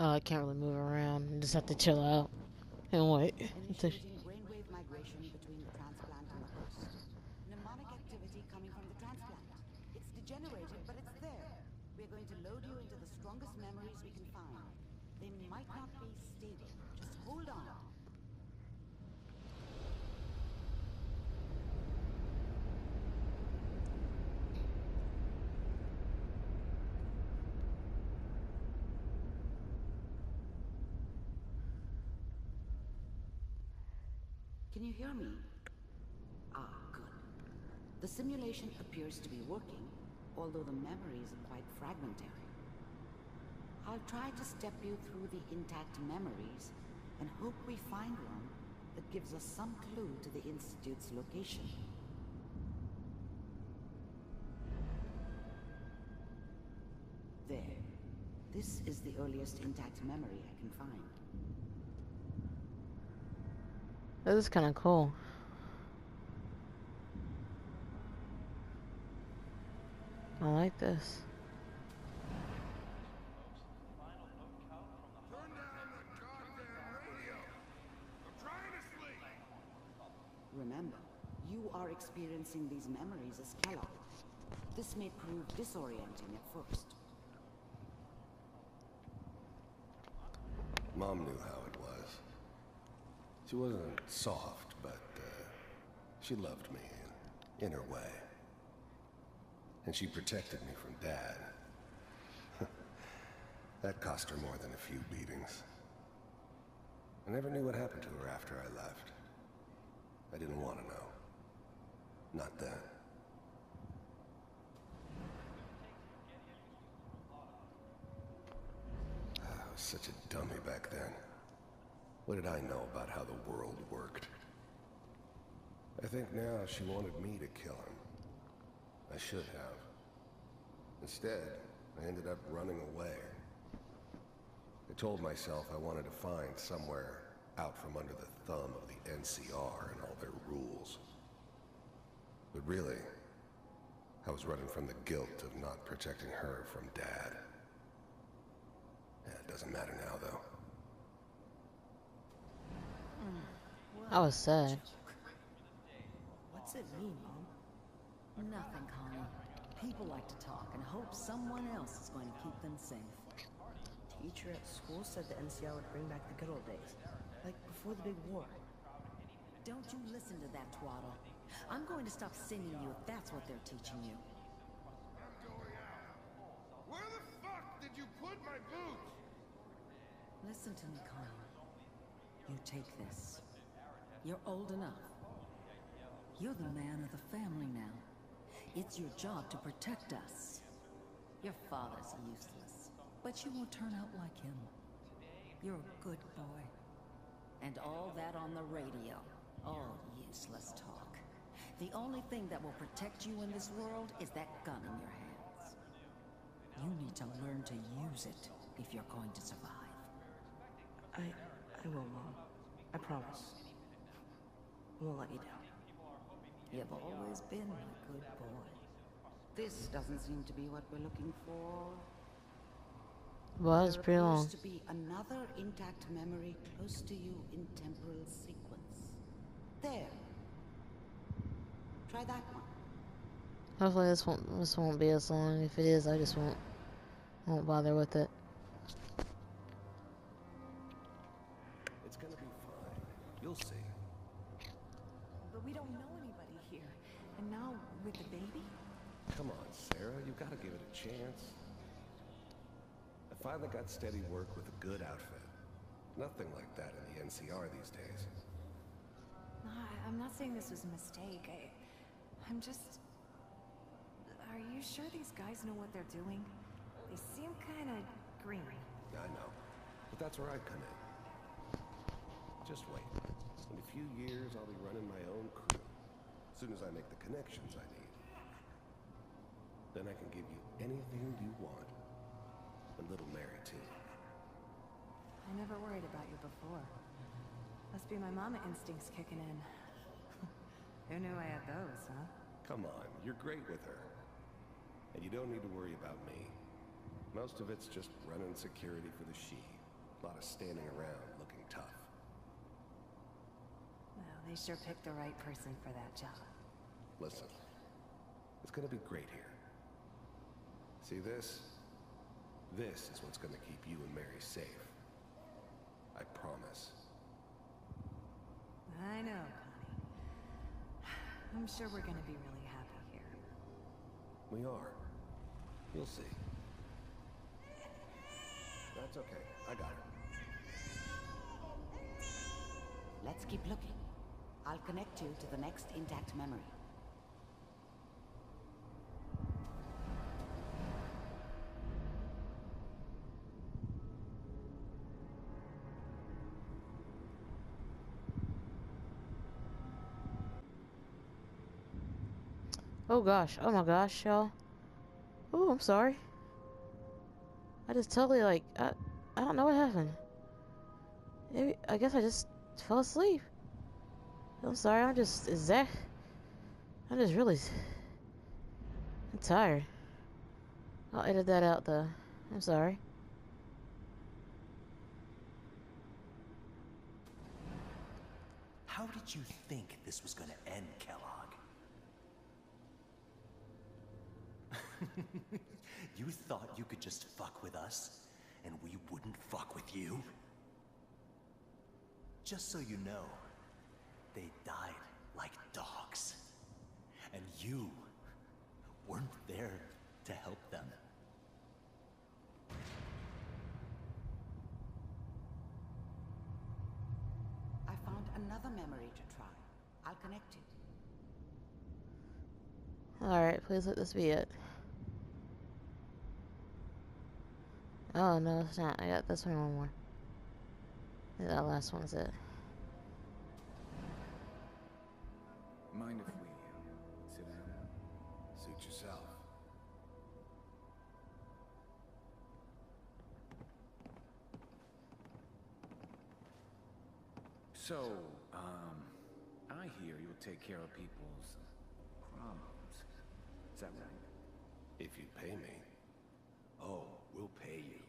I can't really move around. I just have to chill out and wait. Initiating brainwave migration between the transplant and the host. Mnemonic activity coming from the transplant. It's degenerated, but it's there. We're going to load you into the strongest memories we can find. They might not be stable. Just hold on. Can you hear me? Ah, good. The simulation appears to be working, although the memories are quite fragmentary. I'll try to step you through the intact memories and hope we find one that gives us some clue to the Institute's location. There. This is the earliest intact memory I can find. This is kind of cool. I like this. Turn down the goddamn radio! I'm trying to sleep! Remember, you are experiencing these memories as Kellogg. This may prove disorienting at first. Mom knew how it was. She wasn't soft, but she loved me in her way. And she protected me from Dad. That cost her more than a few beatings. I never knew what happened to her after I left. I didn't want to know. Not then. I was such a dummy back then. What did I know about how the world worked? I think now she wanted me to kill him. I should have. Instead, I ended up running away. I told myself I wanted to find somewhere out from under the thumb of the NCR and all their rules. But really, I was running from the guilt of not protecting her from Dad. Yeah, it doesn't matter now, though. I was sad. What's it mean, Mom? Nothing, Connie. People like to talk and hope someone else is going to keep them safe. Teacher at school said the NCR would bring back the good old days, like before the big war. Don't you listen to that twaddle. I'm going to stop singing you if that's what they're teaching you. I'm going out. Where the fuck did you put my boots? Listen to me, Connie. You take this. You're old enough. You're the man of the family now. It's your job to protect us. Your father's useless, but you won't turn out like him. You're a good boy. And all that on the radio, all useless talk. The only thing that will protect you in this world is that gun in your hands. You need to learn to use it if you're going to survive. I will, Mom. I promise. I won't let you down. You've always been a good boy. This doesn't seem to be what we're looking for. Well, it's There pretty long. appears to be another intact memory close to you in temporal sequence. There. Try that one. Hopefully this won't be as long. If it is, I just won't bother with it. It's gonna be fine. You'll see. But we don't know anybody here. And now, with the baby? Come on, Sarah. You gotta give it a chance. I finally got steady work with a good outfit. Nothing like that in the NCR these days. No, I'm not saying this was a mistake. I'm just... Are you sure these guys know what they're doing? They seem kind of green. I know. But that's where I come in. Just wait. In a few years, I'll be running my own crew. As soon as I make the connections I need. Then I can give you anything you want. And little Mary, too. I never worried about you before. Must be my mama instincts kicking in. Who knew I had those, huh? Come on, you're great with her. And you don't need to worry about me. Most of it's just running security for the she. A lot of standing around looking tough. Well, they sure picked the right person for that job. Listen, it's gonna be great here. See this? This is what's gonna keep you and Mary safe. I promise. I know, Connie. I'm sure we're gonna be really happy here. We are. You'll see. That's okay. I got it. Let's keep looking. I'll connect you to the next intact memory. Oh gosh. Oh my gosh, y'all. Oh, I'm sorry. I just totally like I don't know what happened. Maybe I guess I just fell asleep. I'm sorry. I'm just really I'm tired. I'll edit that out though. I'm sorry. How did you think this was gonna end, Kellogg? You thought you could just fuck with us, and we wouldn't fuck with you? Just so you know, they died like dogs. And you weren't there to help them. I found another memory to try. I'll connect you. Alright, please let this be it. Oh no, it's not. I got this one more. I think that last one's it. Mind if we sit down? Suit yourself. So, I hear you'll take care of people's problems. Is that right? If you pay me. Oh, we'll pay you.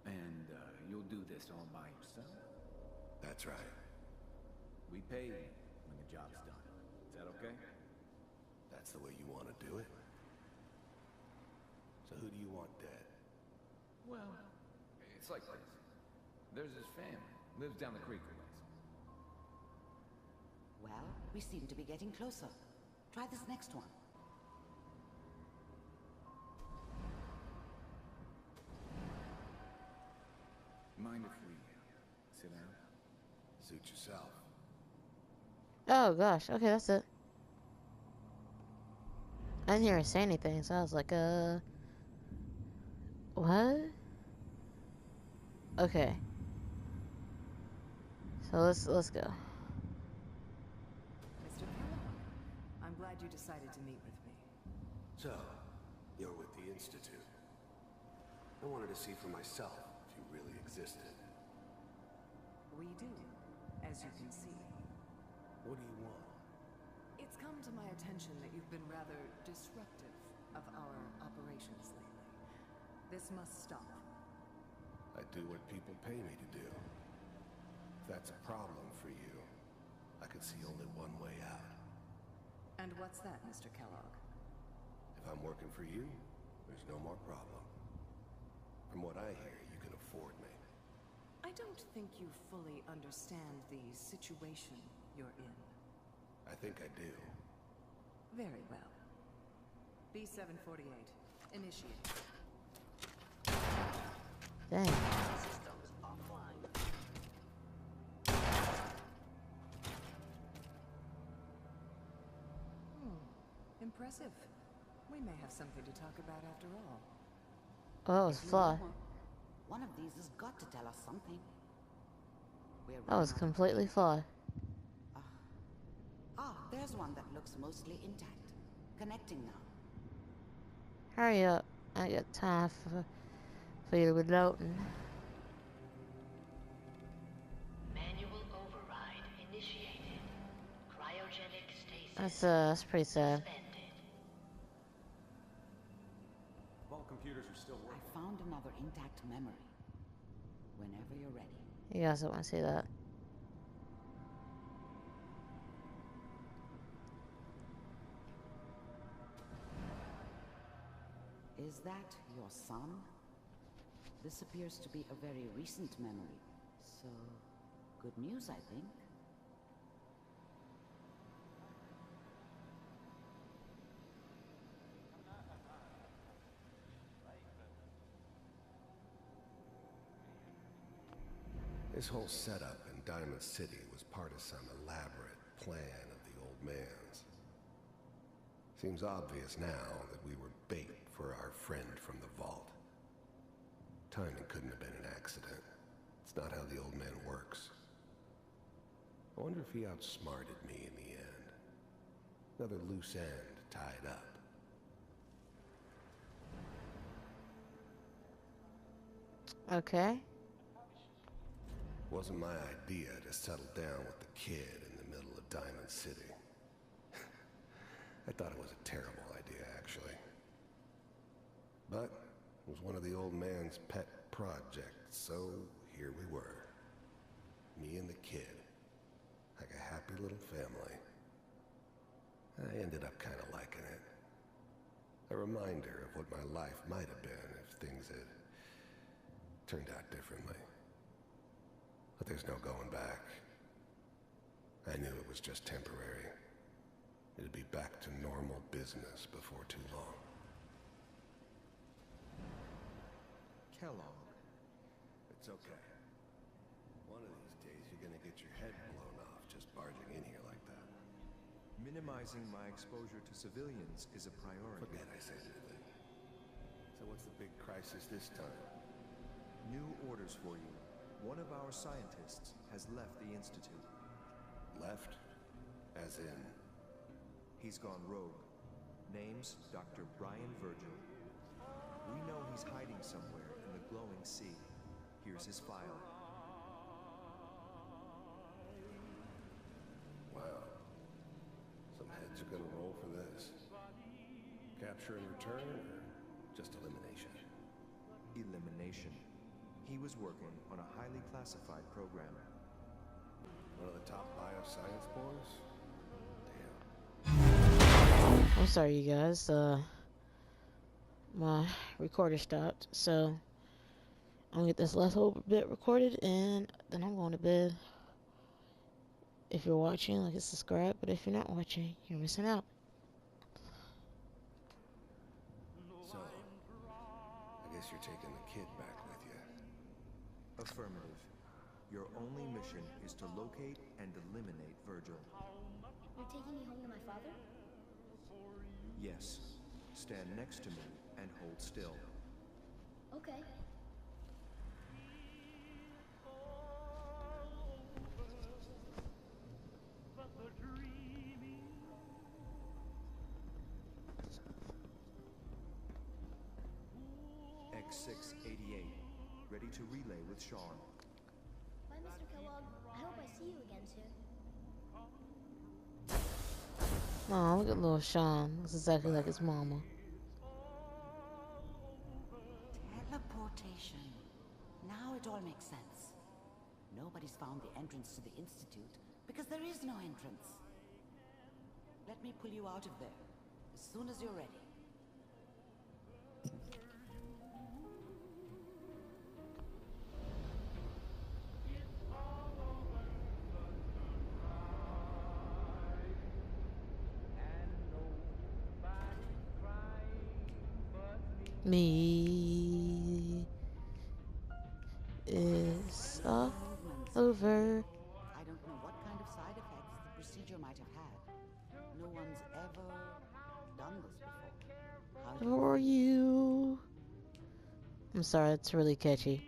And, you'll do this all by yourself? That's right. We pay you when the job's done. Is that okay? That's the way you want to do it? So who do you want dead? Well, it's like this. There's his family. Lives down the creek a ways. Well, we seem to be getting closer. Try this next one. Mind if we sit down? Suit yourself. Oh gosh, okay, that's it. I didn't hear her say anything, so I was like, what? Okay. So let's go. Mr. Kellogg, I'm glad you decided to meet with me. So, you're with the Institute. I wanted to see for myself if you really existed. We do, as you can see. What do you want? It's come to my attention that you've been rather disruptive of our operations lately. This must stop. I do what people pay me to do. If that's a problem for you, I can see only one way out. And what's that, Mr. Kellogg? If I'm working for you, there's no more problem. From what I hear, you can afford me. I don't think you fully understand the situation you're in. I think I do. Very well. B-748, initiate. Dang. Systems offline. Impressive. We may have something to talk about after all. Oh, it's If you fly. know more, one of these has got to tell us something. We're That was running out of completely fly. there's one that looks mostly intact. Connecting now. Hurry up. I got time for you to be loading. Manual override initiated. Cryogenic stasis That's pretty sad. suspended. All computers are still I working. found another intact memory. whenever you're ready. You also want to say that. Is that your son? This appears to be a very recent memory, so good news, I think. This whole setup in Diamond City was part of some elaborate plan of the old man's. Seems obvious now that we were bait for our friend from the vault. Timing couldn't have been an accident. It's not how the old man works. I wonder if he outsmarted me in the end. Another loose end tied up. Okay. Wasn't my idea to settle down with the kid in the middle of Diamond City. I thought it was a terrible idea, actually. But it was one of the old man's pet projects, so here we were. Me and the kid. Like a happy little family. I ended up kind of liking it. A reminder of what my life might have been if things had turned out differently. But there's no going back. I knew it was just temporary. It'd be back to normal business before too long. Kellogg. It's okay. One of these days you're gonna get your head blown off just barging in here like that. Minimizing my exposure to civilians is a priority. Forget I said anything. So what's the big crisis this time? New orders for you. One of our scientists has left the Institute. Left? As in? He's gone rogue. Name's Dr. Brian Virgil. We know he's hiding somewhere in the glowing sea. Here's his file. Wow. Some heads are gonna roll for this. Capture and return, or just elimination? Elimination. He was working on a highly classified program. One of the top bioscience boys? I'm sorry, you guys. My recorder stopped, so I'm gonna get this last whole bit recorded, and then I'm going to bed. If you're watching, like and subscribe, but if you're not watching, you're missing out. So, I guess you're taking the kid back with you. Affirmative. Your only mission is to locate and eliminate Virgil. You're taking me home to my father? Yes. Stand next to me and hold still. Okay. X688, ready to relay with Sean. Bye, Mr. Kellogg. I hope I see you again soon. Oh, look at little Sean. Looks exactly like his mama. Teleportation. Now it all makes sense. Nobody's found the entrance to the Institute because there is no entrance. Let me pull you out of there as soon as you're ready. Me is all over. I don't know what kind of side effects the procedure might have had. No one's ever done this before. How are you? I'm sorry, it's really catchy.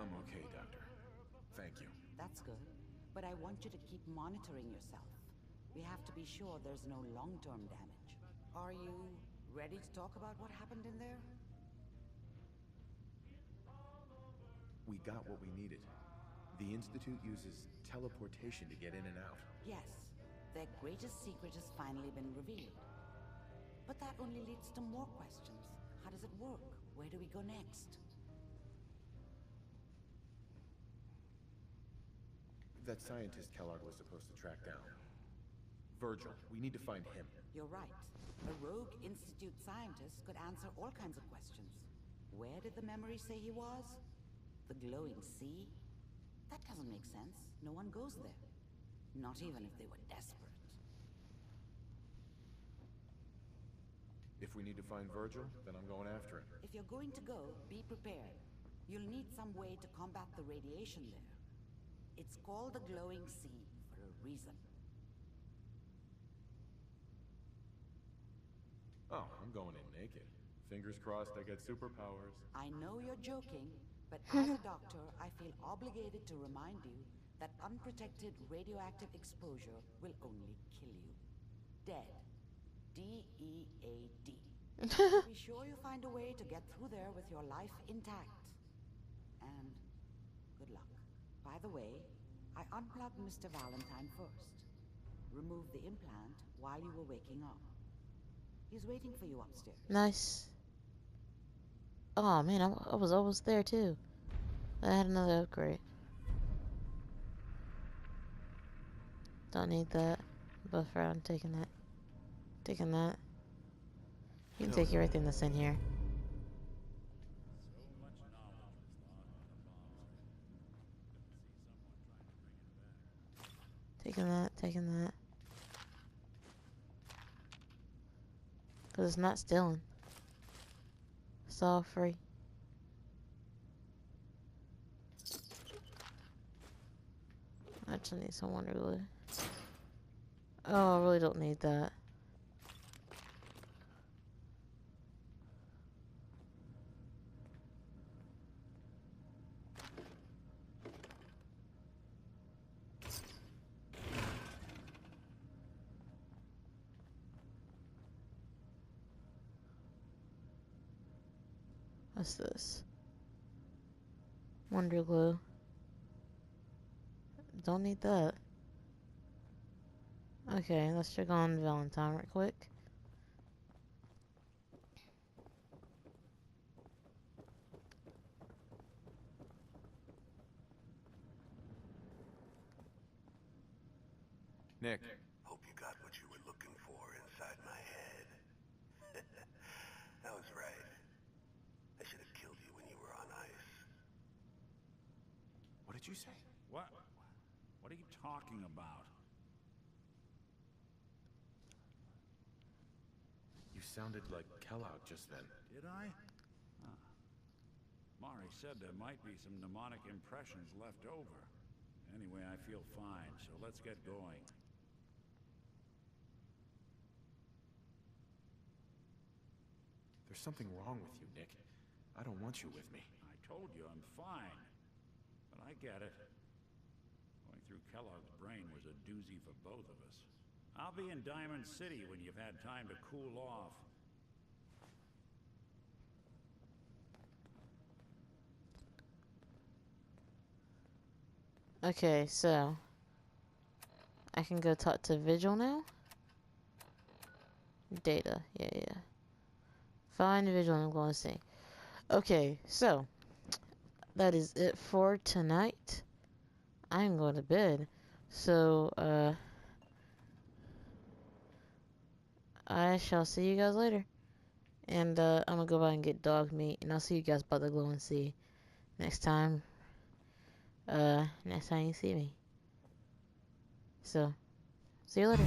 I'm okay, Doctor. Thank you. That's good. But I want you to keep monitoring yourself. We have to be sure there's no long-term damage. Are you ready to talk about what happened in there? We got what we needed. The Institute uses teleportation to get in and out. Yes. Their greatest secret has finally been revealed. But that only leads to more questions. How does it work? Where do we go next? that scientist Kellogg was supposed to track down? Virgil. We need to find him. You're right. A rogue Institute scientist could answer all kinds of questions. Where did the memory say he was? The glowing sea? That doesn't make sense. No one goes there. Not even if they were desperate. If we need to find Virgil, then I'm going after him. If you're going to go, be prepared. You'll need some way to combat the radiation there. It's called the glowing sea for a reason. Oh, I'm going in naked. Fingers crossed I get superpowers. I know you're joking, but as a doctor, I feel obligated to remind you that unprotected radioactive exposure will only kill you. Dead. D-E-A-D. Be sure you find a way to get through there with your life intact. And good luck. By the way, I unplugged Mr. Valentine first. Removed the implant while you were waking up. He's waiting for you upstairs. Nice. Oh man, I was almost there too. I had another upgrade. Don't need that. Buffer, I'm taking that. Taking that. You can take everything that's in here. Taking that, taking that. Because it's not stealing. It's all free. I actually need some Wonder Glue. Oh, I really don't need that. What's this? Wonder Glue. Don't need that. Okay, let's check on Valentine real quick. Nick. Hope you got what you were looking for inside my head. I was right. I should have killed you when you were on ice. What did you say? What? What are you talking about? You sounded like Kellogg just then. Did I? Huh. Mari said there might be some mnemonic impressions left over. Anyway, I feel fine, so let's get going. There's something wrong with you, Nick. I don't want you with me. I told you I'm fine. But I get it. Going through Kellogg's brain was a doozy for both of us. I'll be in Diamond City when you've had time to cool off. Okay, so I can go talk to Vigil now. Data, yeah. Find Vigil and I'm going to see. Okay, so that is it for tonight. I'm going to bed. So, I shall see you guys later. And, I'm gonna go by and get dog meat. And I'll see you guys by the glowing sea next time. Next time you see me. So, see you later.